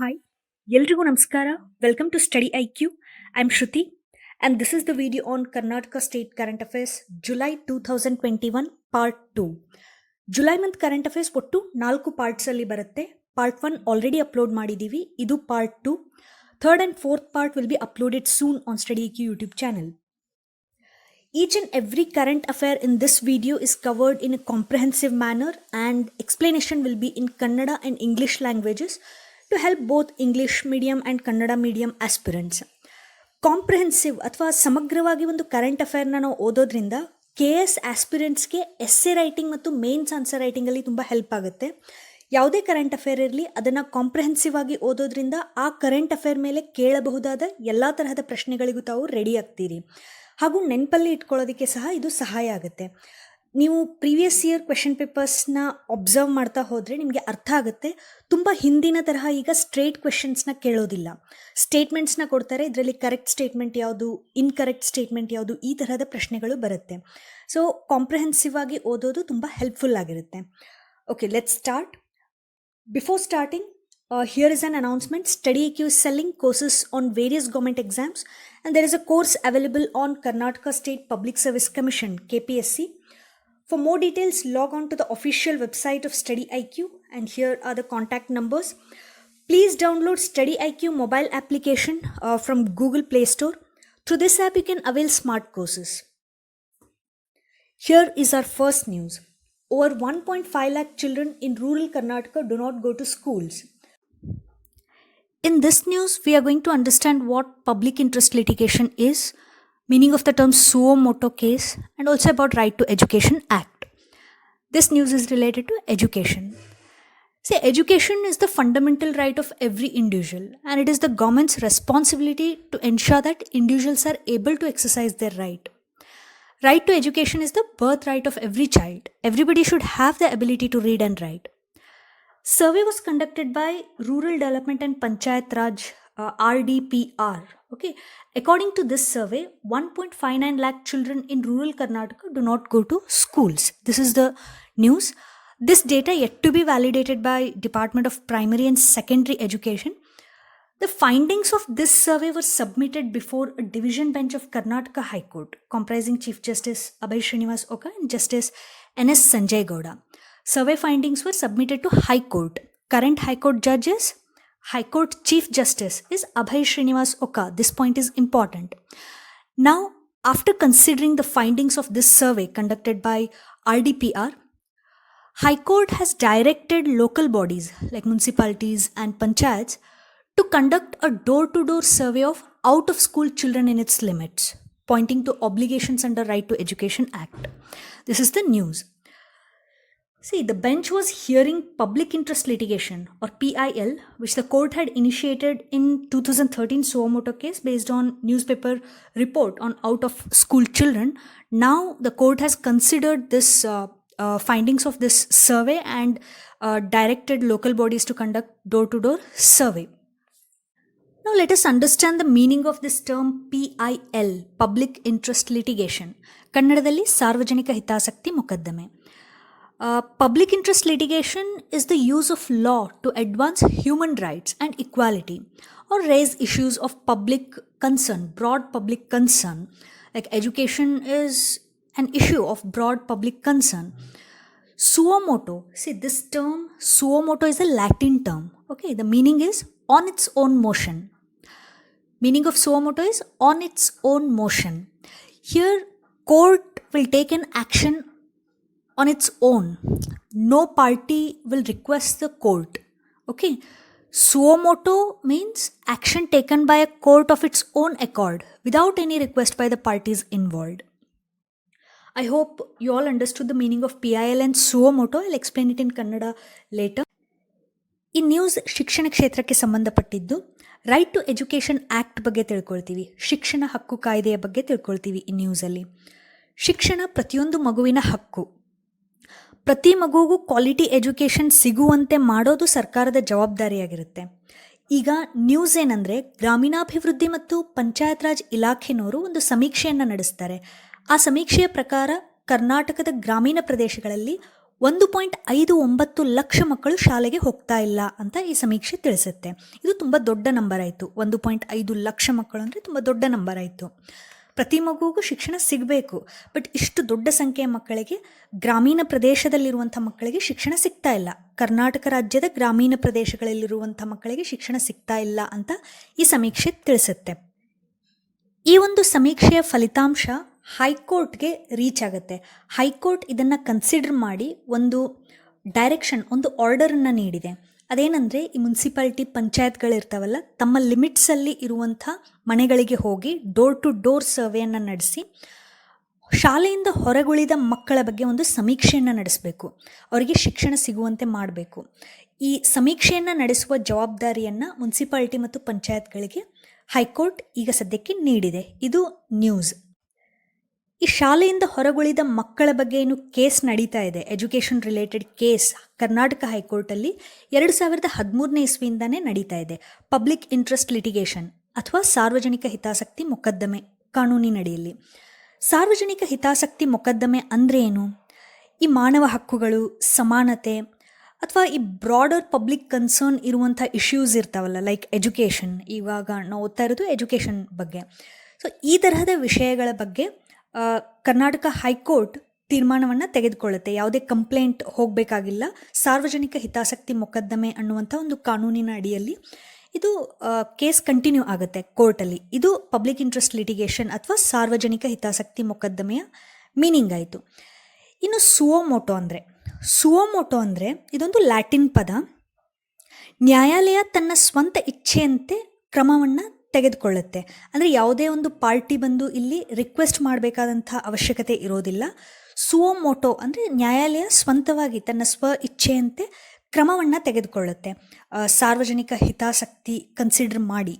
Hi, ಎಲ್ರಿಗೂ ನಮಸ್ಕಾರ. Welcome to Study IQ. I'm Shruti and this is the video on Karnataka State Current Affairs July 2021 Part 2. July month current affairs ಒಟ್ಟು 4 ಪಾರ್ಟ್ಸಲ್ಲಿ ಬರುತ್ತೆ. Part 1 already upload ಮಾಡಿದ್ದೀವಿ. ಇದು part 2. Third and fourth part will be uploaded soon on Study IQ YouTube channel. Each and every current affair in this video is covered in a comprehensive manner and explanation will be in Kannada and English languages to help both English medium and Kannada medium aspirants. Comprehensive ಅಥವಾ ಸಮಗ್ರವಾಗಿ ಒಂದು current ಅಫೇರ್ನ ನಾವು ಓದೋದ್ರಿಂದ KS ಆಸ್ಪಿರೆಂಟ್ಸ್ಗೆ essay writing ಮತ್ತು mains answer ರೈಟಿಂಗಲ್ಲಿ ತುಂಬ help ಆಗುತ್ತೆ. ಯಾವುದೇ current affair ಇರಲಿ ಅದನ್ನು ಕಾಂಪ್ರಿಹೆನ್ಸಿವ್ ಆಗಿ ಓದೋದ್ರಿಂದ ಆ ಕರೆಂಟ್ ಅಫೇರ್ ಮೇಲೆ ಕೇಳಬಹುದಾದ ಎಲ್ಲ ತರಹದ ಪ್ರಶ್ನೆಗಳಿಗೂ ತಾವು ರೆಡಿ ಆಗ್ತೀರಿ. ಹಾಗೂ ನೆನಪಲ್ಲಿ ಇಟ್ಕೊಳ್ಳೋದಕ್ಕೆ ಸಹ ಇದು ಸಹಾಯ ಆಗುತ್ತೆ. ನೀವು ಪ್ರೀವಿಯಸ್ ಇಯರ್ ಕ್ವೆಶನ್ ಪೇಪರ್ಸ್ನ ಒಬ್ಸರ್ವ್ ಮಾಡ್ತಾ ಹೋದರೆ ನಿಮಗೆ ಅರ್ಥ ಆಗುತ್ತೆ. ತುಂಬ ಹಿಂದಿನ ತರಹ ಈಗ ಸ್ಟ್ರೇಟ್ ಕ್ವೆಶನ್ಸ್ನ ಕೇಳೋದಿಲ್ಲ. ಸ್ಟೇಟ್ಮೆಂಟ್ಸ್ನ ಕೊಡ್ತಾರೆ, ಇದರಲ್ಲಿ ಕರೆಕ್ಟ್ ಸ್ಟೇಟ್ಮೆಂಟ್ ಯಾವುದು, ಇನ್ಕರೆಕ್ಟ್ ಸ್ಟೇಟ್ಮೆಂಟ್ ಯಾವುದು, ಈ ತರಹದ ಪ್ರಶ್ನೆಗಳು ಬರುತ್ತೆ. ಸೊ ಕಾಂಪ್ರಿಹೆನ್ಸಿವ್ ಆಗಿ ಓದೋದು ತುಂಬ ಹೆಲ್ಪ್ಫುಲ್ ಆಗಿರುತ್ತೆ. Okay, let's start. Before starting, here is an announcement. Study IQ is selling courses on various government exams and there is a course available on Karnataka State Public Service Commission KPSC. For more details, log on to the official website of Study IQ and here are the contact numbers. Please download Study IQ mobile application from Google Play Store. Through this app, you can avail smart courses. Here is our first news. Over 1.5 lakh children in rural Karnataka do not go to schools. In this news, we are going to understand what public interest litigation is, meaning of the term suo motu case, and also about Right to Education Act. This news is related to education. See, education is the fundamental right of every individual, and it is the government's responsibility to ensure that individuals are able to exercise their right. Right to education is the birthright of every child. Everybody should have the ability to read and write. Survey was conducted by Rural Development and Panchayat Raj, RDPR. Okay, according to this survey, 1.59 lakh children in rural Karnataka do not go to schools. This is the news. This data yet to be validated by Department of Primary and Secondary Education. The findings of this survey were submitted before a division bench of Karnataka High Court, comprising Chief Justice Abhay Srinivas Oka and Justice N.S. Sanjay Gowda. Survey findings were submitted to High Court. Current High Court judge is High Court Chief Justice is Abhay Srinivas Oka. This point is important. Now, after considering the findings of this survey conducted by RDPR, High Court has directed local bodies like municipalities and panchayats to conduct a door-to-door survey of out-of-school children in its limits, pointing to obligations under Right to Education Act. This is the news. See, the bench was hearing public interest litigation or PIL, which the court had initiated in 2013 suo motu case based on newspaper report on out-of-school children. Now the court has considered this findings of this survey and directed local bodies to conduct door-to-door survey. Now let us understand the meaning of this term PIL, Public Interest Litigation. ಕನ್ನಡದಲ್ಲಿ ಸಾರ್ವಜನಿಕ ಹಿತಾಸಕ್ತಿ ಮೊಕದ್ದಮೆ. Public interest litigation is the use of law to advance human rights and equality or raise issues of public concern, broad public concern. Like education is an issue of broad public concern. Suo motu, see this term suo motu is a Latin term. Okay, the meaning is on its own motion. Meaning of suo motu is on its own motion. Here, court will take an action on its own. No party will request the court. Okay, suo motu means action taken by a court of its own accord without any request by the parties involved. I hope you all understood the meaning of PIL and suo motu. I'll explain it in Kannada later. ಈ news ಶಿಕ್ಷಣ ಕ್ಷೇತ್ರಕ್ಕೆ ಸಂಬಂಧಪಟ್ಟಿದ್ದು. Right to education act ಬಗ್ಗೆ ತಿಳ್ಕೊಳ್ತೀವಿ, ಶಿಕ್ಷಣ ಹಕ್ಕು ಕಾಯ್ದೆಯ ಬಗ್ಗೆ ತಿಳ್ಕೊಳ್ತೀವಿ ಈ ನ್ಯೂಸಲ್ಲಿ. ಶಿಕ್ಷಣ ಪ್ರತಿಯೊಂದು ಮಗುವಿನ ಹಕ್ಕು. ಪ್ರತಿ ಮಗುವಿಗೂ ಕ್ವಾಲಿಟಿ ಎಜುಕೇಷನ್ ಸಿಗುವಂತೆ ಮಾಡೋದು ಸರ್ಕಾರದ ಜವಾಬ್ದಾರಿಯಾಗಿರುತ್ತೆ. ಈಗ ನ್ಯೂಸ್ ಏನಂದರೆ, ಗ್ರಾಮೀಣಾಭಿವೃದ್ಧಿ ಮತ್ತು ಪಂಚಾಯತ್ ರಾಜ್ ಇಲಾಖೆನವರು ಒಂದು ಸಮೀಕ್ಷೆಯನ್ನು ನಡೆಸ್ತಾರೆ. ಆ ಸಮೀಕ್ಷೆಯ ಪ್ರಕಾರ ಕರ್ನಾಟಕದ ಗ್ರಾಮೀಣ ಪ್ರದೇಶಗಳಲ್ಲಿ 1.59 ಲಕ್ಷ ಮಕ್ಕಳು ಶಾಲೆಗೆ ಹೋಗ್ತಾ ಇಲ್ಲ ಅಂತ ಈ ಸಮೀಕ್ಷೆ ತಿಳಿಸುತ್ತೆ. ಇದು ತುಂಬ ದೊಡ್ಡ ನಂಬರ್ ಆಯಿತು. 1.5 ಲಕ್ಷ ಮಕ್ಕಳು ಅಂದರೆ ತುಂಬ ದೊಡ್ಡ ನಂಬರ್ ಆಯಿತು. ಪ್ರತಿ ಮಗುವಿಗೂ ಶಿಕ್ಷಣ ಸಿಗಬೇಕು, ಬಟ್ ಇಷ್ಟು ದೊಡ್ಡ ಸಂಖ್ಯೆಯ ಮಕ್ಕಳಿಗೆ, ಗ್ರಾಮೀಣ ಪ್ರದೇಶದಲ್ಲಿರುವಂಥ ಮಕ್ಕಳಿಗೆ ಶಿಕ್ಷಣ ಸಿಗ್ತಾ ಇಲ್ಲ. ಕರ್ನಾಟಕ ರಾಜ್ಯದ ಗ್ರಾಮೀಣ ಪ್ರದೇಶಗಳಲ್ಲಿರುವಂಥ ಮಕ್ಕಳಿಗೆ ಶಿಕ್ಷಣ ಸಿಗ್ತಾ ಇಲ್ಲ ಅಂತ ಈ ಸಮೀಕ್ಷೆ ತಿಳಿಸುತ್ತೆ. ಈ ಒಂದು ಸಮೀಕ್ಷೆಯ ಫಲಿತಾಂಶ ಹೈಕೋರ್ಟ್ಗೆ ರೀಚ್ ಆಗುತ್ತೆ. ಹೈಕೋರ್ಟ್ ಇದನ್ನು ಕನ್ಸಿಡರ್ ಮಾಡಿ ಒಂದು ಡೈರೆಕ್ಷನ್, ಒಂದು ಆರ್ಡರನ್ನು ನೀಡಿದೆ. ಅದೇನೆಂದರೆ, ಈ ಮುನ್ಸಿಪಾಲ್ಟಿ ಪಂಚಾಯತ್ಗಳಿರ್ತಾವಲ್ಲ, ತಮ್ಮ ಲಿಮಿಟ್ಸಲ್ಲಿ ಇರುವಂಥ ಮನೆಗಳಿಗೆ ಹೋಗಿ ಡೋರ್ ಟು ಡೋರ್ ಸರ್ವೆಯನ್ನು ನಡೆಸಿ ಶಾಲೆಯಿಂದ ಹೊರಗುಳಿದ ಮಕ್ಕಳ ಬಗ್ಗೆ ಒಂದು ಸಮೀಕ್ಷೆಯನ್ನು ನಡೆಸಬೇಕು, ಅವರಿಗೆ ಶಿಕ್ಷಣ ಸಿಗುವಂತೆ ಮಾಡಬೇಕು. ಈ ಸಮೀಕ್ಷೆಯನ್ನು ನಡೆಸುವ ಜವಾಬ್ದಾರಿಯನ್ನು ಮುನ್ಸಿಪಾಲ್ಟಿ ಮತ್ತು ಪಂಚಾಯತ್ಗಳಿಗೆ ಹೈಕೋರ್ಟ್ ಈಗ ಸದ್ಯಕ್ಕೆ ನೀಡಿದೆ. ಇದು ನ್ಯೂಸ್. ಈ ಶಾಲೆಯಿಂದ ಹೊರಗುಳಿದ ಮಕ್ಕಳ ಬಗ್ಗೆ ಏನು ಕೇಸ್ ನಡೀತಾ ಇದೆ, ಎಜುಕೇಷನ್ ರಿಲೇಟೆಡ್ ಕೇಸ್, ಕರ್ನಾಟಕ ಹೈಕೋರ್ಟಲ್ಲಿ 2013ನೇ ಇಸ್ವಿಯಿಂದನೇ ನಡೀತಾ ಇದೆ. ಪಬ್ಲಿಕ್ ಇಂಟ್ರೆಸ್ಟ್ ಲಿಟಿಗೇಷನ್ ಅಥವಾ ಸಾರ್ವಜನಿಕ ಹಿತಾಸಕ್ತಿ ಮೊಕದ್ದಮೆ ಕಾನೂನಿನಡಿಯಲ್ಲಿ. ಸಾರ್ವಜನಿಕ ಹಿತಾಸಕ್ತಿ ಮೊಕದ್ದಮೆ ಅಂದರೆ ಏನು? ಈ ಮಾನವ ಹಕ್ಕುಗಳು, ಸಮಾನತೆ ಅಥವಾ ಈ ಬ್ರಾಡರ್ ಪಬ್ಲಿಕ್ ಕನ್ಸರ್ನ್ ಇರುವಂಥ ಇಶ್ಯೂಸ್ ಇರ್ತಾವಲ್ಲ, ಲೈಕ್ ಎಜುಕೇಷನ್. ಇವಾಗ ನಾವು ಓದ್ತಾ ಇರೋದು ಎಜುಕೇಷನ್ ಬಗ್ಗೆ. ಸೊ ಈ ತರಹದ ವಿಷಯಗಳ ಬಗ್ಗೆ ಕರ್ನಾಟಕ ಹೈಕೋರ್ಟ್ ತೀರ್ಮಾನವನ್ನು ತೆಗೆದುಕೊಳ್ಳುತ್ತೆ. ಯಾವುದೇ ಕಂಪ್ಲೇಂಟ್ ಹೋಗಬೇಕಾಗಿಲ್ಲ. ಸಾರ್ವಜನಿಕ ಹಿತಾಸಕ್ತಿ ಮೊಕದ್ದಮೆ ಅನ್ನುವಂಥ ಒಂದು ಕಾನೂನಿನ ಅಡಿಯಲ್ಲಿ ಇದು ಕೇಸ್ ಕಂಟಿನ್ಯೂ ಆಗುತ್ತೆ ಕೋರ್ಟಲ್ಲಿ. ಇದು ಪಬ್ಲಿಕ್ ಇಂಟ್ರೆಸ್ಟ್ ಲಿಟಿಗೇಷನ್ ಅಥವಾ ಸಾರ್ವಜನಿಕ ಹಿತಾಸಕ್ತಿ ಮೊಕದ್ದಮೆಯ ಮೀನಿಂಗ್ ಆಯಿತು. ಇನ್ನು ಸುವೋಮೋಟೋ ಅಂದರೆ ಇದೊಂದು ಲ್ಯಾಟಿನ್ ಪದ. ನ್ಯಾಯಾಲಯ ತನ್ನ ಸ್ವಂತ ಇಚ್ಛೆಯಂತೆ ಕ್ರಮವನ್ನು ತೆಗೆದುಕೊಳ್ಳುತ್ತೆ. ಅಂದರೆ ಯಾವುದೇ ಒಂದು ಪಾರ್ಟಿ ಬಂದು ಇಲ್ಲಿ ರಿಕ್ವೆಸ್ಟ್ ಮಾಡಬೇಕಾದಂಥ ಅವಶ್ಯಕತೆ ಇರೋದಿಲ್ಲ. ಸುವೋಮೋಟೋ ಅಂದರೆ ನ್ಯಾಯಾಲಯ ಸ್ವಂತವಾಗಿ ತನ್ನ ಸ್ವ ಇಚ್ಛೆಯಂತೆ ಕ್ರಮವನ್ನು ತೆಗೆದುಕೊಳ್ಳುತ್ತೆ, ಸಾರ್ವಜನಿಕ ಹಿತಾಸಕ್ತಿ ಕನ್ಸಿಡರ್ ಮಾಡಿ.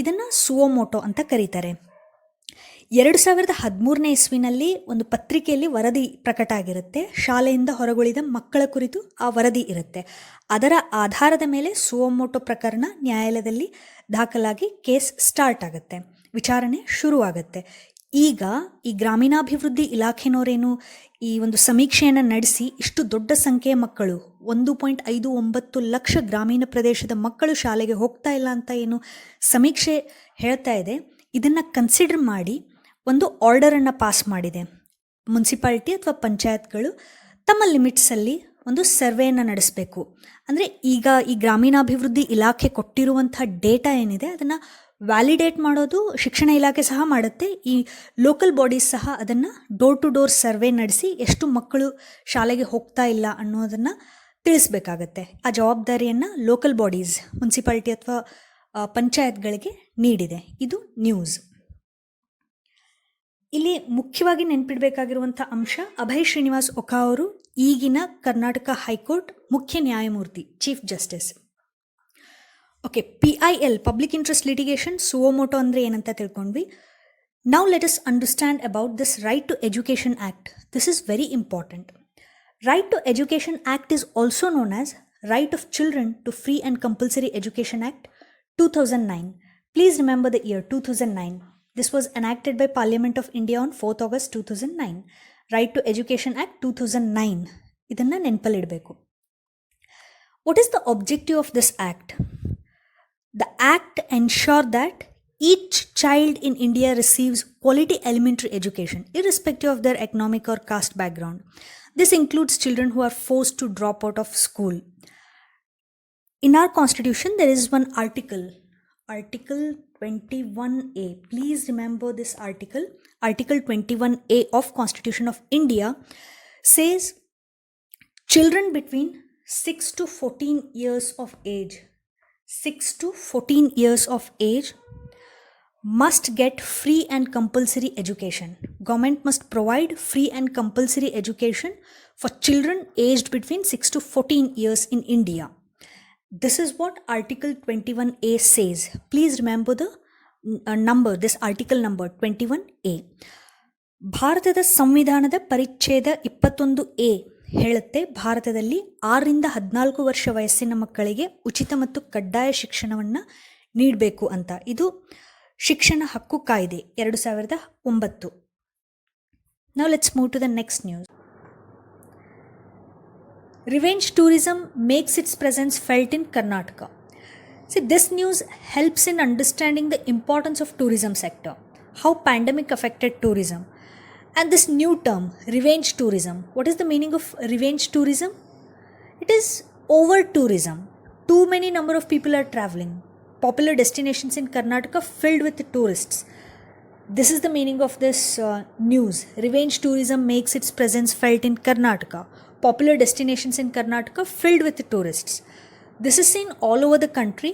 ಇದನ್ನು ಸುವೋಮೋಟೋ ಅಂತ ಕರೀತಾರೆ. 2013ನೇ ಇಸ್ವಿನಲ್ಲಿ ಒಂದು ಪತ್ರಿಕೆಯಲ್ಲಿ ವರದಿ ಪ್ರಕಟ ಆಗಿರುತ್ತೆ. ಶಾಲೆಯಿಂದ ಹೊರಗುಳಿದ ಮಕ್ಕಳ ಕುರಿತು ಆ ವರದಿ ಇರುತ್ತೆ. ಅದರ ಆಧಾರದ ಮೇಲೆ ಸುವೋಮೋಟೋ ಪ್ರಕರಣ ನ್ಯಾಯಾಲಯದಲ್ಲಿ ದಾಖಲಾಗಿ ಕೇಸ್ ಸ್ಟಾರ್ಟ್ ಆಗುತ್ತೆ, ವಿಚಾರಣೆ ಶುರುವಾಗುತ್ತೆ. ಈಗ ಈ ಗ್ರಾಮೀಣಾಭಿವೃದ್ಧಿ ಇಲಾಖೆನವರೇನು ಈ ಒಂದು ಸಮೀಕ್ಷೆಯನ್ನು ನಡೆಸಿ ಇಷ್ಟು ದೊಡ್ಡ ಸಂಖ್ಯೆಯ ಮಕ್ಕಳು, 1.59 ಲಕ್ಷ ಗ್ರಾಮೀಣ ಪ್ರದೇಶದ ಮಕ್ಕಳು ಶಾಲೆಗೆ ಹೋಗ್ತಾ ಇಲ್ಲ ಅಂತ ಏನು ಸಮೀಕ್ಷೆ ಹೇಳ್ತಾ ಇದೆ, ಇದನ್ನು ಕನ್ಸಿಡರ್ ಮಾಡಿ ಒಂದು ಆರ್ಡರನ್ನು ಪಾಸ್ ಮಾಡಿದೆ. ಮುನ್ಸಿಪಾಲ್ಟಿ ಅಥವಾ ಪಂಚಾಯತ್ಗಳು ತಮ್ಮ ಲಿಮಿಟ್ಸಲ್ಲಿ ಒಂದು ಸರ್ವೆಯನ್ನು ನಡೆಸಬೇಕು. ಅಂದರೆ ಈಗ ಈ ಗ್ರಾಮೀಣಾಭಿವೃದ್ಧಿ ಇಲಾಖೆ ಕೊಟ್ಟಿರುವಂಥ ಡೇಟಾ ಏನಿದೆ ಅದನ್ನು ವ್ಯಾಲಿಡೇಟ್ ಮಾಡೋದು ಶಿಕ್ಷಣ ಇಲಾಖೆ ಸಹ ಮಾಡುತ್ತೆ. ಈ ಲೋಕಲ್ ಬಾಡೀಸ್ ಸಹ ಅದನ್ನು ಡೋರ್ ಟು ಡೋರ್ ಸರ್ವೆ ನಡೆಸಿ ಎಷ್ಟು ಮಕ್ಕಳು ಶಾಲೆಗೆ ಹೋಗ್ತಾ ಇಲ್ಲ ಅನ್ನೋದನ್ನು ತಿಳಿಸ್ಬೇಕಾಗತ್ತೆ. ಆ ಜವಾಬ್ದಾರಿಯನ್ನು ಲೋಕಲ್ ಬಾಡೀಸ್, ಮುನ್ಸಿಪಾಲ್ಟಿ ಅಥವಾ ಪಂಚಾಯತ್ಗಳಿಗೆ ನೀಡಿದೆ. ಇದು ನ್ಯೂಸ್. ಇಲ್ಲಿ ಮುಖ್ಯವಾಗಿ ನೆನಪಿಡಬೇಕಾಗಿರುವಂಥ ಅಂಶ, ಅಭಯ್ ಶ್ರೀನಿವಾಸ್ ಒಕಾ ಅವರು ಈಗಿನ ಕರ್ನಾಟಕ ಹೈಕೋರ್ಟ್ ಮುಖ್ಯ ನ್ಯಾಯಮೂರ್ತಿ, chief justice. Okay, PIL public interest litigation, suo motu ಅಂದರೆ ಏನಂತ ತಿಳ್ಕೊಂಡ್ವಿ. Now let us understand about this right to education act. This is very important. Right to education act is also known as Right of Children to Free and Compulsory Education Act 2009. Please remember the year 2009. This was enacted by Parliament of India on 4th August 2009. Right to Education Act 2009. ಇದನ್ನು ನೆನಪಲ್ಲಿಡಬೇಕು. What is the objective of this act? The act ensures that each child in India receives quality elementary education, irrespective of their economic or caste background. This includes children who are forced to drop out of school. In our constitution, there is one article, Article 21A. Please remember this article. Article 21A of Constitution of India says children between 6 to 14 years of age, 6 to 14 years of age must get free and compulsory education. Government must provide free and compulsory education for children aged between 6 to 14 years in India. This is what Article 21A says. Please remember the number, this article number 21A. ಭಾರತದ ಸಂವಿಧಾನದ ಪರಿಚ್ಛೇದ 21A ಹೇಳುತ್ತೆ, ಭಾರತದಲ್ಲಿ 6ರಿಂದ 14 ವರ್ಷ ವಯಸ್ಸಿನ ಮಕ್ಕಳಿಗೆ ಉಚಿತ ಮತ್ತು ಕಡ್ಡಾಯ ಶಿಕ್ಷಣವನ್ನು ನೀಡಬೇಕು ಅಂತ. ಇದು ಶಿಕ್ಷಣ ಹಕ್ಕು ಕಾಯ್ದೆ 2009. Now let's move to the next news. Revenge tourism makes its presence felt in Karnataka. See, this news helps in understanding the importance of tourism sector, how pandemic affected tourism, and this new term, revenge tourism. What is the meaning of revenge tourism? It is over tourism. Too many number of people are traveling. Popular destinations in Karnataka filled with tourists. This is the meaning of this news. Revenge tourism makes its presence felt in Karnataka. Popular destinations in Karnataka filled with tourists. This is seen all over the country.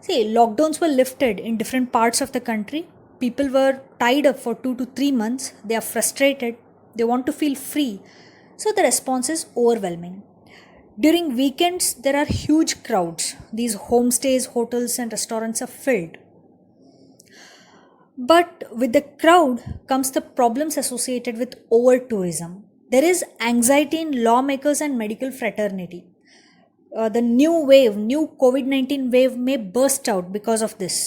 See, lockdowns were lifted in different parts of the country. People were tied up for 2 to 3 months. They are frustrated. They want to feel free. So the response is overwhelming. During weekends, there are huge crowds. These homestays, hotels, and restaurants are filled. But with the crowd comes the problems associated with over tourism. There is anxiety in lawmakers and medical fraternity. The new COVID-19 wave may burst out because of this.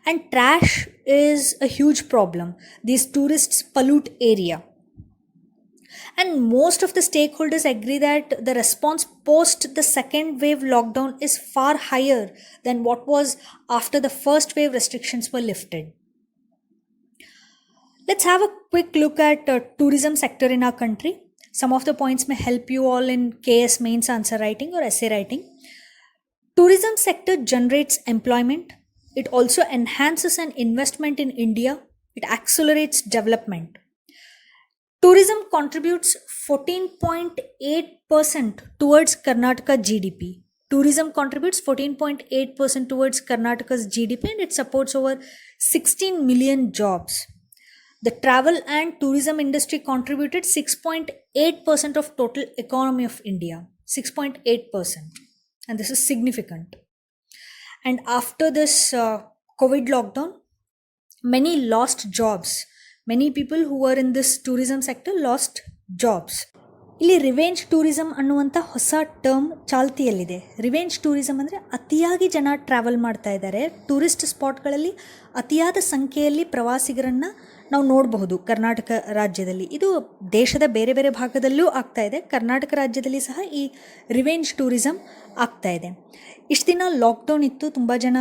And trash is a huge problem. These tourists pollute area. And most of the stakeholders agree that the response post the second wave lockdown is far higher than what was after the first wave restrictions were lifted. Let's have a quick look at tourism sector in our country. Some of the points may help you all in KS mains answer writing or essay writing. Tourism sector generates employment. It also enhances an investment in India. It accelerates development. Tourism contributes 14.8% towards Karnataka GDP. Tourism contributes 14.8% towards Karnataka's GDP and it supports over 16 million jobs. The travel and tourism industry contributed 6.8% of total economy of India. 6.8%. And this is significant. And after this COVID lockdown, many lost jobs. Many people who were in this tourism sector lost jobs. ಇಲ್ಲಿ revenge tourism ಅನ್ನುವಂಥ ಹೊಸ term ಚಾಲ್ತಿಯಲ್ಲಿದೆ. Revenge tourism ಅಂದರೆ ಅತಿಯಾಗಿ ಜನ travel ಮಾಡ್ತಾ ಇದ್ದಾರೆ. Tourist ಸ್ಪಾಟ್ಗಳಲ್ಲಿ ಅತಿಯಾದ ಸಂಖ್ಯೆಯಲ್ಲಿ ಪ್ರವಾಸಿಗರನ್ನು ನಾವು ನೋಡಬಹುದು ಕರ್ನಾಟಕ ರಾಜ್ಯದಲ್ಲಿ. ಇದು ದೇಶದ ಬೇರೆ ಬೇರೆ ಭಾಗದಲ್ಲೂ ಆಗ್ತಾ ಇದೆ. ಕರ್ನಾಟಕ ರಾಜ್ಯದಲ್ಲಿ ಸಹ ಈ ರಿವೆಂಜ್ ಟೂರಿಸಮ್ ಆಗ್ತಾ ಇದೆ. ಇಷ್ಟು ದಿನ ಲಾಕ್ಡೌನ್ ಇತ್ತು. ತುಂಬ ಜನ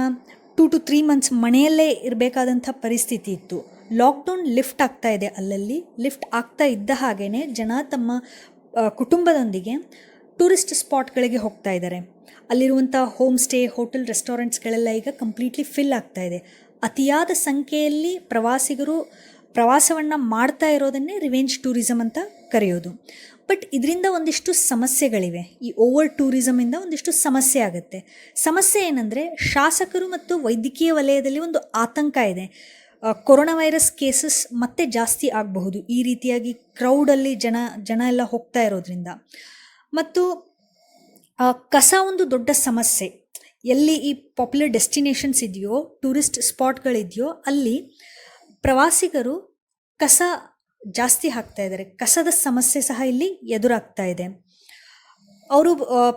2 to 3 months ಮನೆಯಲ್ಲೇ ಇರಬೇಕಾದಂಥ ಪರಿಸ್ಥಿತಿ ಇತ್ತು. ಲಾಕ್ಡೌನ್ ಲಿಫ್ಟ್ ಆಗ್ತಾ ಇದೆ. ಅಲ್ಲಲ್ಲಿ ಲಿಫ್ಟ್ ಆಗ್ತಾ ಇದ್ದ ಹಾಗೇ ಜನ ತಮ್ಮ ಕುಟುಂಬದೊಂದಿಗೆ ಟೂರಿಸ್ಟ್ ಸ್ಪಾಟ್ಗಳಿಗೆ ಹೋಗ್ತಾ ಇದ್ದಾರೆ. ಅಲ್ಲಿರುವಂಥ ಹೋಮ್ ಸ್ಟೇ, ಹೋಟೆಲ್, ರೆಸ್ಟೋರೆಂಟ್ಸ್ಗಳೆಲ್ಲ ಈಗ ಕಂಪ್ಲೀಟ್ಲಿ ಫಿಲ್ ಆಗ್ತಾ ಇದೆ. ಅತಿಯಾದ ಸಂಖ್ಯೆಯಲ್ಲಿ ಪ್ರವಾಸಿಗರು ಪ್ರವಾಸವನ್ನು ಮಾಡ್ತಾ ಇರೋದನ್ನೇ ರಿವೆಂಜ್ ಟೂರಿಸಮ್ ಅಂತ ಕರೆಯೋದು. ಬಟ್ ಇದರಿಂದ ಒಂದಿಷ್ಟು ಸಮಸ್ಯೆಗಳಿವೆ. ಈ ಓವರ್ ಟೂರಿಸಮಿಂದ ಒಂದಿಷ್ಟು ಸಮಸ್ಯೆ ಆಗುತ್ತೆ. ಸಮಸ್ಯೆ ಏನಂದರೆ, ಶಾಸಕರು ಮತ್ತು ವೈದ್ಯಕೀಯ ವಲಯದಲ್ಲಿ ಒಂದು ಆತಂಕ ಇದೆ. ಕೊರೋನಾ ವೈರಸ್ ಕೇಸಸ್ ಮತ್ತೆ ಜಾಸ್ತಿ ಆಗಬಹುದು ಈ ರೀತಿಯಾಗಿ ಕ್ರೌಡಲ್ಲಿ ಜನ ಎಲ್ಲ ಹೋಗ್ತಾ ಇರೋದ್ರಿಂದ. ಮತ್ತು ಕಸ ಒಂದು ದೊಡ್ಡ ಸಮಸ್ಯೆ. ಎಲ್ಲಿ ಈ ಪಾಪ್ಯುಲರ್ ಡೆಸ್ಟಿನೇಷನ್ಸ್ ಇದೆಯೋ, ಟೂರಿಸ್ಟ್ ಸ್ಪಾಟ್ಗಳಿದೆಯೋ, ಅಲ್ಲಿ ಪ್ರವಾಸಿಗರು ಕಸ ಜಾಸ್ತಿ ಹಾಕ್ತಾ ಇದ್ದಾರೆ. ಕಸದ ಸಮಸ್ಯೆ ಸಹ ಇಲ್ಲಿ ಎದುರಾಗ್ತಾ ಇದೆ. ಅವರು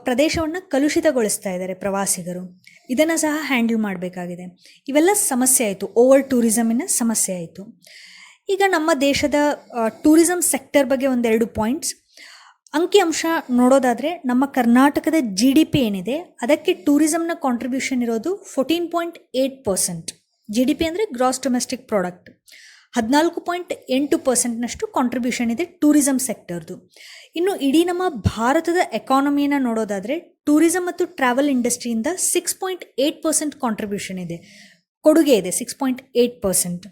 ಪ್ರದೇಶವನ್ನು ಕಲುಷಿತಗೊಳಿಸ್ತಾ ಇದ್ದಾರೆ ಪ್ರವಾಸಿಗರು. ಇದನ್ನು ಸಹ ಹ್ಯಾಂಡಲ್ ಮಾಡಬೇಕಾಗಿದೆ. ಇವೆಲ್ಲ ಸಮಸ್ಯೆ ಆಯಿತು, ಓವರ್ ಟೂರಿಸಮಿನ ಸಮಸ್ಯೆ ಆಯಿತು. ಈಗ ನಮ್ಮ ದೇಶದ ಟೂರಿಸಮ್ ಸೆಕ್ಟರ್ ಬಗ್ಗೆ ಒಂದೆರಡು ಪಾಯಿಂಟ್ಸ್. ಅಂಕಿಅಂಶ ನೋಡೋದಾದರೆ, ನಮ್ಮ ಕರ್ನಾಟಕದ GDP ಏನಿದೆ ಅದಕ್ಕೆ ಟೂರಿಸಮ್ನ ಕಾಂಟ್ರಿಬ್ಯೂಷನ್ ಇರೋದು 14.8%. GDP ಅಂದರೆ ಗ್ರಾಸ್ ಡೊಮೆಸ್ಟಿಕ್ ಪ್ರಾಡಕ್ಟ್. 14.8%ನಷ್ಟು ಕಾಂಟ್ರಿಬ್ಯೂಷನ್ ಇದೆ ಟೂರಿಸಮ್ ಸೆಕ್ಟರ್ದು. ಇನ್ನು ಇಡೀ ನಮ್ಮ ಭಾರತದ ಎಕಾನಮಿಯನ್ನು ನೋಡೋದಾದರೆ, ಟೂರಿಸಮ್ ಮತ್ತು ಟ್ರಾವೆಲ್ ಇಂಡಸ್ಟ್ರಿಯಿಂದ 6.8% ಕಾಂಟ್ರಿಬ್ಯೂಷನ್ ಇದೆ, ಕೊಡುಗೆ ಇದೆ 6.8%.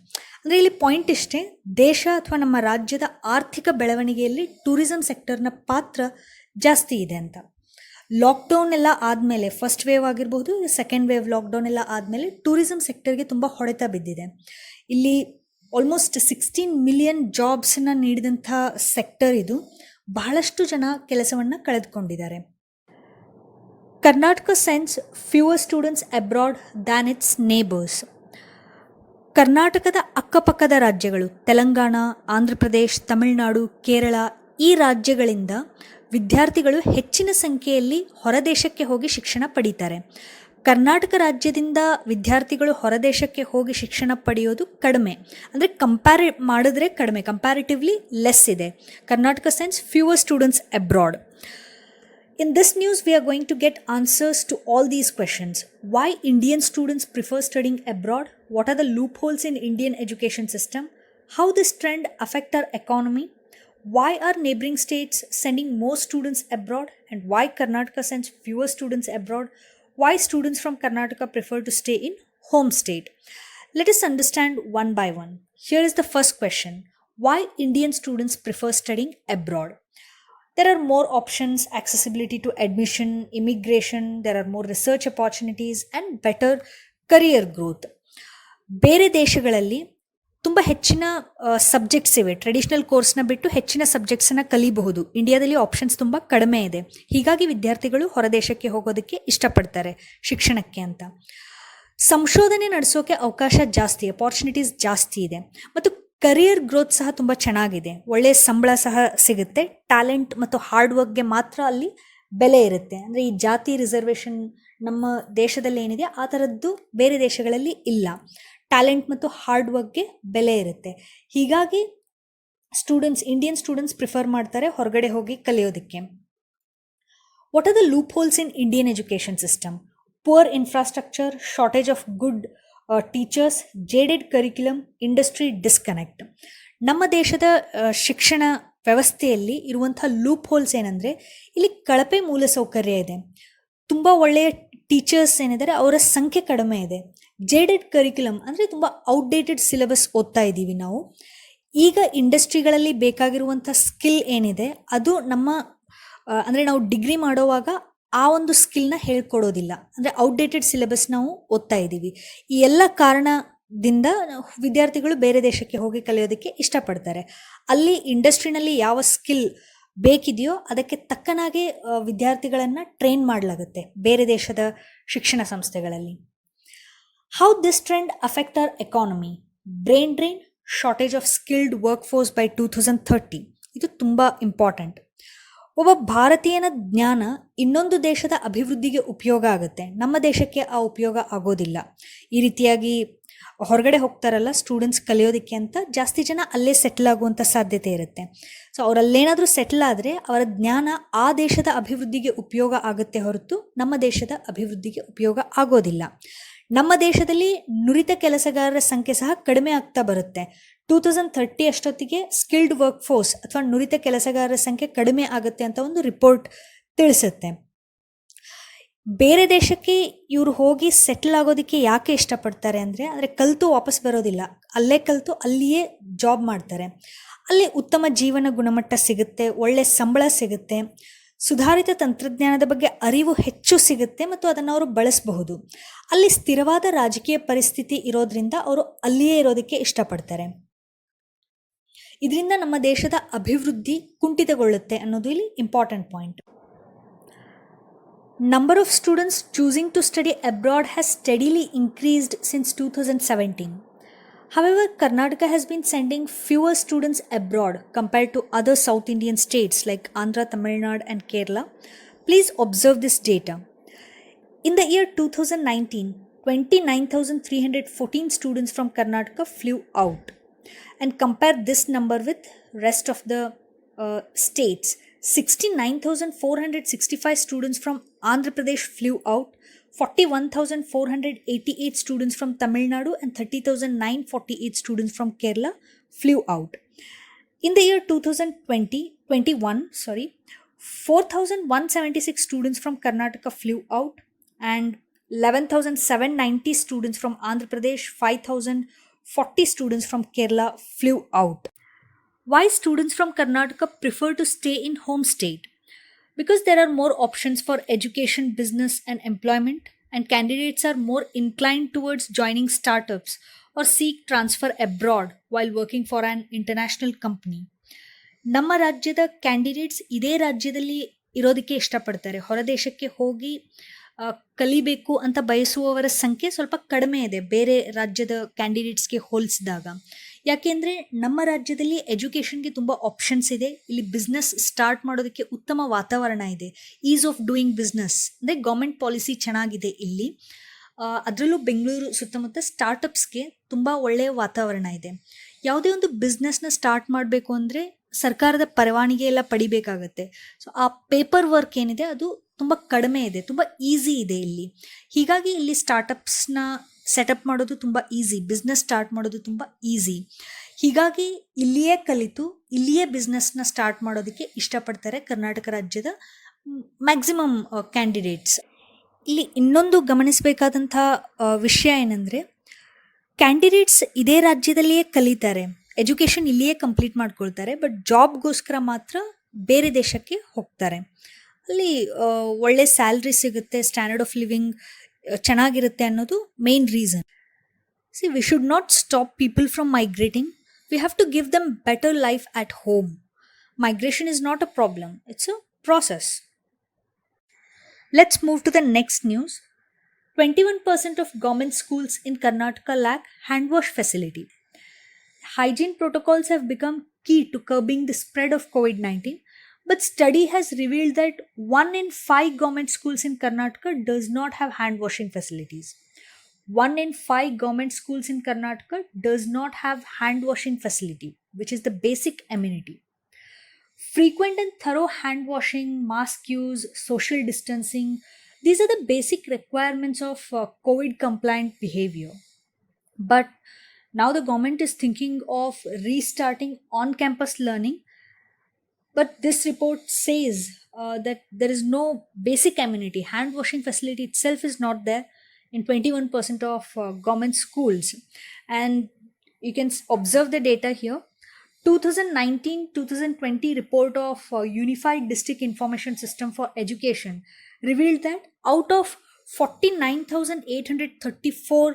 ಅಂದರೆ ಇಲ್ಲಿ ಪಾಯಿಂಟ್ ಇಷ್ಟೇ, ದೇಶ ಅಥವಾ ನಮ್ಮ ರಾಜ್ಯದ ಆರ್ಥಿಕ ಬೆಳವಣಿಗೆಯಲ್ಲಿ ಟೂರಿಸಮ್ ಸೆಕ್ಟರ್ನ ಪಾತ್ರ ಜಾಸ್ತಿ ಇದೆ ಅಂತ. ಲಾಕ್ಡೌನ್ ಎಲ್ಲ ಆದಮೇಲೆ, ಫಸ್ಟ್ ವೇವ್ ಆಗಿರ್ಬೋದು, ಸೆಕೆಂಡ್ ವೇವ್ ಲಾಕ್ಡೌನ್ ಎಲ್ಲ ಆದಮೇಲೆ ಟೂರಿಸಮ್ ಸೆಕ್ಟರ್ಗೆ ತುಂಬ ಹೊಡೆತ ಬಿದ್ದಿದೆ. ಇಲ್ಲಿ ಆಲ್ಮೋಸ್ಟ್ 16 ಮಿಲಿಯನ್ ಜಾಬ್ಸನ್ನು ನೀಡಿದಂಥ ಸೆಕ್ಟರ್ ಇದು. ಬಹಳಷ್ಟು ಜನ ಕೆಲಸವನ್ನು ಕಳೆದುಕೊಂಡಿದ್ದಾರೆ. Karnataka sends fewer students abroad than its neighbours. ಕರ್ನಾಟಕದ ಅಕ್ಕಪಕ್ಕದ ರಾಜ್ಯಗಳು ತೆಲಂಗಾಣ, ಆಂಧ್ರ ಪ್ರದೇಶ್, ತಮಿಳುನಾಡು, ಕೇರಳ ಈ ರಾಜ್ಯಗಳಿಂದ ವಿದ್ಯಾರ್ಥಿಗಳು ಹೆಚ್ಚಿನ ಸಂಖ್ಯೆಯಲ್ಲಿ ಹೊರದೇಶಕ್ಕೆ ಹೋಗಿ ಶಿಕ್ಷಣ ಪಡೀತಾರೆ. ಕರ್ನಾಟಕ ರಾಜ್ಯದಿಂದ ವಿದ್ಯಾರ್ಥಿಗಳು ಹೊರದೇಶಕ್ಕೆ ಹೋಗಿ ಶಿಕ್ಷಣ ಪಡೆಯೋದು ಕಡಿಮೆ. ಅಂದರೆ ಮಾಡಿದ್ರೆ ಕಡಿಮೆ, ಕಂಪ್ಯಾರಿಟಿವ್ಲಿ ಲೆಸ್ ಇದೆ. Karnataka sense fewer students abroad. In this news, we are going to get answers to all these questions. Why Indian students prefer studying abroad? What are the loopholes in Indian education system? How this trend affect our economy? Why are neighboring states sending more students abroad? And why Karnataka sends fewer students abroad? Why students from Karnataka prefer to stay in home state? Let us understand one by one. Here is the first question. Why Indian students prefer studying abroad? There are more options, accessibility to admission, immigration, there are more research opportunities and better career growth. ಬೇರೆ ದೇಶಗಳಲ್ಲಿ ತುಂಬ ಹೆಚ್ಚಿನ subjects ಇವೆ. Traditional ಕೋರ್ಸ್ನ ಬಿಟ್ಟು ಹೆಚ್ಚಿನ ಸಬ್ಜೆಕ್ಟ್ಸನ್ನು ಕಲಿಬಹುದು. ಇಂಡಿಯಾದಲ್ಲಿ options ತುಂಬ ಕಡಿಮೆ ಇದೆ. ಹೀಗಾಗಿ ವಿದ್ಯಾರ್ಥಿಗಳು ಹೊರದೇಶಕ್ಕೆ ಹೋಗೋದಕ್ಕೆ ಇಷ್ಟಪಡ್ತಾರೆ ಶಿಕ್ಷಣಕ್ಕೆ ಅಂತ. ಸಂಶೋಧನೆ ನಡೆಸೋಕೆ ಅವಕಾಶ ಜಾಸ್ತಿ, ಅಪಾರ್ಚುನಿಟೀಸ್ ಜಾಸ್ತಿ ಇದೆ ಮತ್ತು ಕರಿಯರ್ ಗ್ರೋತ್ ಸಹ ತುಂಬ ಚೆನ್ನಾಗಿದೆ. ಒಳ್ಳೆಯ ಸಂಬಳ ಸಹ ಸಿಗುತ್ತೆ. ಟ್ಯಾಲೆಂಟ್ ಮತ್ತು ಹಾರ್ಡ್ ವರ್ಕ್ಗೆ ಮಾತ್ರ ಅಲ್ಲಿ ಬೆಲೆ ಇರುತ್ತೆ. ಅಂದರೆ ಈ ಜಾತಿ ರಿಸರ್ವೇಷನ್ ನಮ್ಮ ದೇಶದಲ್ಲಿ ಏನಿದೆ ಆ ಥರದ್ದು ಬೇರೆ ದೇಶಗಳಲ್ಲಿ ಇಲ್ಲ. ಟ್ಯಾಲೆಂಟ್ ಮತ್ತು ಹಾರ್ಡ್ ವರ್ಕ್ಗೆ ಬೆಲೆ ಇರುತ್ತೆ. ಹೀಗಾಗಿ ಇಂಡಿಯನ್ ಸ್ಟೂಡೆಂಟ್ಸ್ ಪ್ರಿಫರ್ ಮಾಡ್ತಾರೆ ಹೊರಗಡೆ ಹೋಗಿ ಕಲಿಯೋದಕ್ಕೆ. What are the loopholes in Indian education system? Poor infrastructure, shortage of good teachers, jaded curriculum, industry disconnect. ನಮ್ಮ ದೇಶದ ಶಿಕ್ಷಣ ವ್ಯವಸ್ಥೆಯಲ್ಲಿ ಇರುವಂಥ ಲೂಪ್ ಹೋಲ್ಸ್ ಏನಂದರೆ, ಇಲ್ಲಿ ಕಳಪೆ ಮೂಲಸೌಕರ್ಯ ಇದೆ. ತುಂಬ ಒಳ್ಳೆಯ ಟೀಚರ್ಸ್ ಏನಿದ್ದಾರೆ ಅವರ ಸಂಖ್ಯೆ ಕಡಿಮೆ ಇದೆ. ಜೇಡೆಡ್ ಕರಿಕ್ಯುಲಮ್ ಅಂದರೆ ತುಂಬ ಔಟ್ಡೇಟೆಡ್ ಸಿಲೆಬಸ್ ಓದ್ತಾ ಇದ್ದೀವಿ ನಾವು. ಈಗ ಇಂಡಸ್ಟ್ರಿಗಳಲ್ಲಿ ಬೇಕಾಗಿರುವಂಥ ಸ್ಕಿಲ್ ಏನಿದೆ ಅದು ಅಂದರೆ ನಾವು ಡಿಗ್ರಿ ಮಾಡೋವಾಗ ಆ ಒಂದು ಸ್ಕಿಲ್ನ ಹೇಳ್ಕೊಡೋದಿಲ್ಲ. ಅಂದರೆ ಔಟ್ಡೇಟೆಡ್ ಸಿಲೆಬಸ್ ನಾವು ಓದ್ತಾ ಇದ್ದೀವಿ. ಈ ಎಲ್ಲ ಕಾರಣದಿಂದ ವಿದ್ಯಾರ್ಥಿಗಳು ಬೇರೆ ದೇಶಕ್ಕೆ ಹೋಗಿ ಕಲಿಯೋದಕ್ಕೆ ಇಷ್ಟಪಡ್ತಾರೆ. ಅಲ್ಲಿ ಇಂಡಸ್ಟ್ರಿನಲ್ಲಿ ಯಾವ ಸ್ಕಿಲ್ ಬೇಕಿದೆಯೋ ಅದಕ್ಕೆ ತಕ್ಕನಾಗೆ ವಿದ್ಯಾರ್ಥಿಗಳನ್ನು ಟ್ರೈನ್ ಮಾಡಲಾಗುತ್ತೆ ಬೇರೆ ದೇಶದ ಶಿಕ್ಷಣ ಸಂಸ್ಥೆಗಳಲ್ಲಿ. How this trend affect our economy? Brain drain, shortage of skilled work force by 2030. ಇದು ತುಂಬ ಇಂಪಾರ್ಟೆಂಟ್. ಒಬ್ಬ ಭಾರತೀಯನ ಜ್ಞಾನ ಇನ್ನೊಂದು ದೇಶದ ಅಭಿವೃದ್ಧಿಗೆ ಉಪಯೋಗ ಆಗುತ್ತೆ. ನಮ್ಮ ದೇಶಕ್ಕೆ ಆ ಉಪಯೋಗ ಆಗೋದಿಲ್ಲ. ಈ ರೀತಿಯಾಗಿ ಹೊರಗಡೆ ಹೋಗ್ತಾರಲ್ಲ ಸ್ಟೂಡೆಂಟ್ಸ್ ಕಲಿಯೋದಕ್ಕೆ ಅಂತ, ಜಾಸ್ತಿ ಜನ ಅಲ್ಲೇ ಸೆಟ್ಲ್ ಆಗುವಂಥ ಸಾಧ್ಯತೆ ಇರುತ್ತೆ. ಸೊ ಅವರಲ್ಲೇನಾದರೂ ಸೆಟ್ಲ್ ಆದರೆ ಅವರ ಜ್ಞಾನ ಆ ದೇಶದ ಅಭಿವೃದ್ಧಿಗೆ ಉಪಯೋಗ ಆಗುತ್ತೆ ಹೊರತು ನಮ್ಮ ದೇಶದ ಅಭಿವೃದ್ಧಿಗೆ ಉಪಯೋಗ ಆಗೋದಿಲ್ಲ. ನಮ್ಮ ದೇಶದಲ್ಲಿ ನುರಿತ ಕೆಲಸಗಾರರ ಸಂಖ್ಯೆ ಸಹ ಕಡಿಮೆ ಆಗ್ತಾ ಬರುತ್ತೆ. 2030 ಅಷ್ಟೊತ್ತಿಗೆ ಸ್ಕಿಲ್ಡ್ ವರ್ಕ್ ಫೋರ್ಸ್ ಅಥವಾ ನುರಿತ ಕೆಲಸಗಾರರ ಸಂಖ್ಯೆ ಕಡಿಮೆ ಆಗುತ್ತೆ ಅಂತ ಒಂದು ರಿಪೋರ್ಟ್ ತಿಳಿಸುತ್ತೆ. ಬೇರೆ ದೇಶಕ್ಕೆ ಇವರು ಹೋಗಿ ಸೆಟ್ಲ್ ಆಗೋದಕ್ಕೆ ಯಾಕೆ ಇಷ್ಟಪಡ್ತಾರೆ ಅಂದರೆ ಕಲಿತು ವಾಪಸ್ ಬರೋದಿಲ್ಲ, ಅಲ್ಲೇ ಕಲಿತು ಅಲ್ಲಿಯೇ ಜಾಬ್ ಮಾಡ್ತಾರೆ. ಅಲ್ಲಿ ಉತ್ತಮ ಜೀವನ ಗುಣಮಟ್ಟ ಸಿಗುತ್ತೆ, ಒಳ್ಳೆ ಸಂಬಳ ಸಿಗುತ್ತೆ, ಸುಧಾರಿತ ತಂತ್ರಜ್ಞಾನದ ಬಗ್ಗೆ ಅರಿವು ಹೆಚ್ಚು ಸಿಗುತ್ತೆ ಮತ್ತು ಅದನ್ನು ಅವರು ಬಳಸಬಹುದು. ಅಲ್ಲಿ ಸ್ಥಿರವಾದ ರಾಜಕೀಯ ಪರಿಸ್ಥಿತಿ ಇರೋದ್ರಿಂದ ಅವರು ಅಲ್ಲಿಯೇ ಇರೋದಕ್ಕೆ ಇಷ್ಟಪಡ್ತಾರೆ. ಇದರಿಂದ ನಮ್ಮ ದೇಶದ ಅಭಿವೃದ್ಧಿ ಕುಂಠಿತಗೊಳ್ಳುತ್ತೆ ಅನ್ನೋದು ಇಲ್ಲಿ important point. Number of students choosing to study abroad has steadily increased since 2017. However, Karnataka has been sending fewer students abroad compared to other South Indian states like Andhra, Tamil Nadu and Kerala. Please observe this data. In the year 2019, 29,314 students from Karnataka flew out. And compare this number with rest of the states. 69,465 students from Andhra Pradesh flew out, 41,488 students from Tamil Nadu and 30,948 students from Kerala flew out. In the year 2021, 4,176 students from Karnataka flew out and 11,790 students from Andhra Pradesh, 5,040 students from Kerala flew out. Why students from Karnataka prefer to stay in home state? Because there are more options for education, business and employment, and candidates are more inclined towards joining startups or seek transfer abroad while working for an international company. ನಮ್ಮ ರಾಜ್ಯದ candidates ಇದೇ ರಾಜ್ಯದಲ್ಲಿ ಇರೋದಕ್ಕೆ ಇಷ್ಟಪಡ್ತಾರೆ. ಹೊರದೇಶಕ್ಕೆ ಹೋಗಿ ಕಲಿಬೇಕು ಅಂತ ಬಯಸುವವರ ಸಂಖ್ಯೆ ಸ್ವಲ್ಪ ಕಡಿಮೆ ಇದೆ ಬೇರೆ ರಾಜ್ಯದ ಕ್ಯಾಂಡಿಡೇಟ್ಸ್ಗೆ ಹೋಲಿಸಿದಾಗ. ಯಾಕೆಂದರೆ ನಮ್ಮ ರಾಜ್ಯದಲ್ಲಿ ಎಜುಕೇಷನ್ಗೆ ತುಂಬ ಆಪ್ಷನ್ಸ್ ಇದೆ. ಇಲ್ಲಿ ಬಿಸ್ನೆಸ್ ಸ್ಟಾರ್ಟ್ ಮಾಡೋದಕ್ಕೆ ಉತ್ತಮ ವಾತಾವರಣ ಇದೆ. ಈಸ್ ಆಫ್ ಡೂಯಿಂಗ್ ಬಿಸ್ನೆಸ್ ಅಂದರೆ ಗೌರ್ಮೆಂಟ್ ಪಾಲಿಸಿ ಚೆನ್ನಾಗಿದೆ ಇಲ್ಲಿ. ಅದರಲ್ಲೂ ಬೆಂಗಳೂರು ಸುತ್ತಮುತ್ತ ಸ್ಟಾರ್ಟಪ್ಸ್ಗೆ ತುಂಬ ಒಳ್ಳೆಯ ವಾತಾವರಣ ಇದೆ. ಯಾವುದೇ ಒಂದು ಬಿಸ್ನೆಸ್ನ ಸ್ಟಾರ್ಟ್ ಮಾಡಬೇಕು ಅಂದರೆ ಸರ್ಕಾರದ ಪರವಾನಗಿ ಎಲ್ಲ ಪಡಿಬೇಕಾಗತ್ತೆ. ಸೊ ಆ ಪೇಪರ್ ವರ್ಕ್ ಏನಿದೆ ಅದು ತುಂಬ ಕಡಿಮೆ ಇದೆ, ತುಂಬ ಈಸಿ ಇದೆ ಇಲ್ಲಿ. ಹೀಗಾಗಿ ಇಲ್ಲಿ ಸ್ಟಾರ್ಟಪ್ಸ್ನ ಸೆಟಪ್ ಮಾಡೋದು ತುಂಬ ಈಸಿ, ಬಿಸ್ನೆಸ್ ಸ್ಟಾರ್ಟ್ ಮಾಡೋದು ತುಂಬ ಈಸಿ. ಹೀಗಾಗಿ ಇಲ್ಲಿಯೇ ಕಲಿತು ಇಲ್ಲಿಯೇ ಬಿಸ್ನೆಸ್ನ ಸ್ಟಾರ್ಟ್ ಮಾಡೋದಕ್ಕೆ ಇಷ್ಟಪಡ್ತಾರೆ ಕರ್ನಾಟಕ ರಾಜ್ಯದ ಮ್ಯಾಕ್ಸಿಮಮ್ ಕ್ಯಾಂಡಿಡೇಟ್ಸ್. ಇಲ್ಲಿ ಇನ್ನೊಂದು ಗಮನಿಸಬೇಕಾದಂಥ ವಿಷಯ ಏನಂದರೆ, ಕ್ಯಾಂಡಿಡೇಟ್ಸ್ ಇದೇ ರಾಜ್ಯದಲ್ಲಿಯೇ ಕಲಿತಾರೆ, ಎಜುಕೇಷನ್ ಇಲ್ಲಿಯೇ ಕಂಪ್ಲೀಟ್ ಮಾಡ್ಕೊಳ್ತಾರೆ, ಬಟ್ ಜಾಬ್ಗೋಸ್ಕರ ಮಾತ್ರ ಬೇರೆ ದೇಶಕ್ಕೆ ಹೋಗ್ತಾರೆ. ಅಲ್ಲಿ ಒಳ್ಳೆ ಸ್ಯಾಲ್ರಿ ಸಿಗುತ್ತೆ, ಸ್ಟ್ಯಾಂಡರ್ಡ್ ಆಫ್ ಲಿವಿಂಗ್ ಚೆನ್ನಾಗಿರುತ್ತೆ ಅನ್ನೋದು main reason. See, we should not stop people from migrating. We have to give them better life at home. Migration is not a problem, it's a process. Let's move to the next news. 21% of government schools in Karnataka lack hand wash facility. Hygiene protocols have become key to curbing the spread of COVID-19, but study has revealed that 1 in 5 government schools in Karnataka does not have hand washing facilities. 1 in 5 government schools in Karnataka does not have hand washing facility, which is the basic amenity. Frequent and thorough hand washing, mask use, social distancing, these are the basic requirements of COVID compliant behavior. But now the government is thinking of restarting on campus learning. But this report says that there is no basic amenity. Hand washing facility itself is not there in 21% of government schools. And you can observe the data here. 2019-2020 report of Unified District Information System for Education revealed that out of 49,834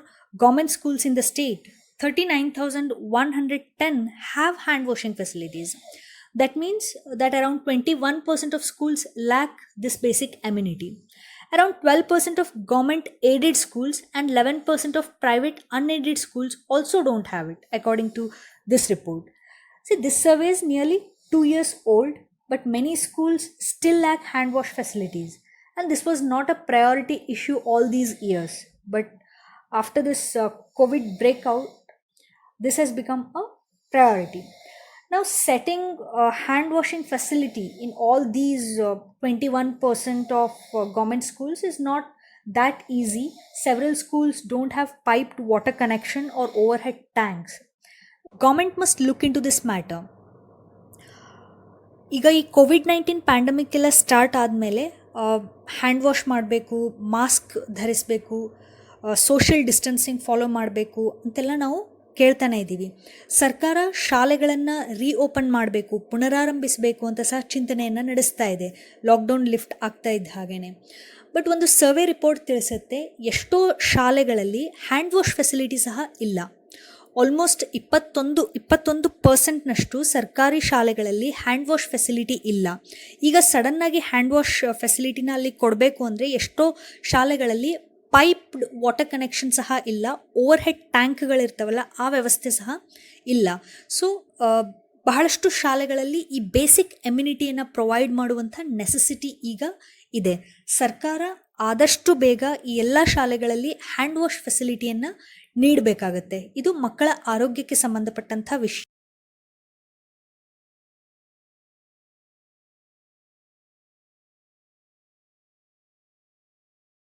government schools in the state, 39,110 have hand washing facilities. That means that around 21% of schools lack this basic amenity. Around 12% of government aided schools and 11% of private unaided schools also don't have it, according to this report. See, this survey is nearly 2 years old, but many schools still lack hand wash facilities. And this was not a priority issue all these years. But after this COVID breakout, this has become a priority. Now, setting a hand washing facility in all these 21% of government schools is not that easy. Several schools don't have piped water connection or overhead tanks. Government must look into this matter. ಈಗ ಈ COVID-19 pandemic ಎಲ್ಲ start ಆದಮೇಲೆ hand wash ಮಾಡಬೇಕು, mask ಧರಿಸಬೇಕು, social distancing follow ಮಾಡಬೇಕು ಅಂತೆಲ್ಲ ನಾವು ಕೇಳ್ತಾನೆ ಇದ್ದೀವಿ. ಸರ್ಕಾರ ಶಾಲೆಗಳನ್ನು ರೀಓಪನ್ ಮಾಡಬೇಕು, ಪುನರಾರಂಭಿಸಬೇಕು ಅಂತ ಸಹ ಚಿಂತನೆಯನ್ನು ನಡೆಸ್ತಾ ಇದೆ, ಲಾಕ್ಡೌನ್ ಲಿಫ್ಟ್ ಆಗ್ತಾ ಇದ್ದ ಹಾಗೇ. ಬಟ್ ಒಂದು ಸರ್ವೆ ರಿಪೋರ್ಟ್ ತಿಳಿಸುತ್ತೆ, ಎಷ್ಟೋ ಶಾಲೆಗಳಲ್ಲಿ ಹ್ಯಾಂಡ್ ವಾಶ್ ಫೆಸಿಲಿಟಿ ಸಹ ಇಲ್ಲ. ಆಲ್ಮೋಸ್ಟ್ 21% ಸರ್ಕಾರಿ ಶಾಲೆಗಳಲ್ಲಿ ಹ್ಯಾಂಡ್ ವಾಶ್ ಫೆಸಿಲಿಟಿ ಇಲ್ಲ. ಈಗ ಸಡನ್ನಾಗಿ ಹ್ಯಾಂಡ್ ವಾಶ್ ಫೆಸಿಲಿಟಿನ ಅಲ್ಲಿ ಕೊಡಬೇಕು ಅಂದರೆ ಎಷ್ಟೋ ಶಾಲೆಗಳಲ್ಲಿ ಪೈಪ್ಡ್ ವಾಟರ್ ಕನೆಕ್ಷನ್ ಸಹ ಇಲ್ಲ, ಓವರ್ ಹೆಡ್ ಟ್ಯಾಂಕ್ಗಳಿರ್ತಾವಲ್ಲ ಆ ವ್ಯವಸ್ಥೆ ಸಹ ಇಲ್ಲ. ಸೊ ಬಹಳಷ್ಟು ಶಾಲೆಗಳಲ್ಲಿ ಈ ಬೇಸಿಕ್ ಎಮ್ಯುನಿಟಿಯನ್ನು ಪ್ರೊವೈಡ್ ಮಾಡುವಂಥ ನೆಸೆಸಿಟಿ ಈಗ ಇದೆ. ಸರ್ಕಾರ ಆದಷ್ಟು ಬೇಗ ಈ ಎಲ್ಲ ಶಾಲೆಗಳಲ್ಲಿ ಹ್ಯಾಂಡ್ ವಾಶ್ ಫೆಸಿಲಿಟಿಯನ್ನು ನೀಡಬೇಕಾಗತ್ತೆ. ಇದು ಮಕ್ಕಳ ಆರೋಗ್ಯಕ್ಕೆ ಸಂಬಂಧಪಟ್ಟಂಥ ವಿಷಯ.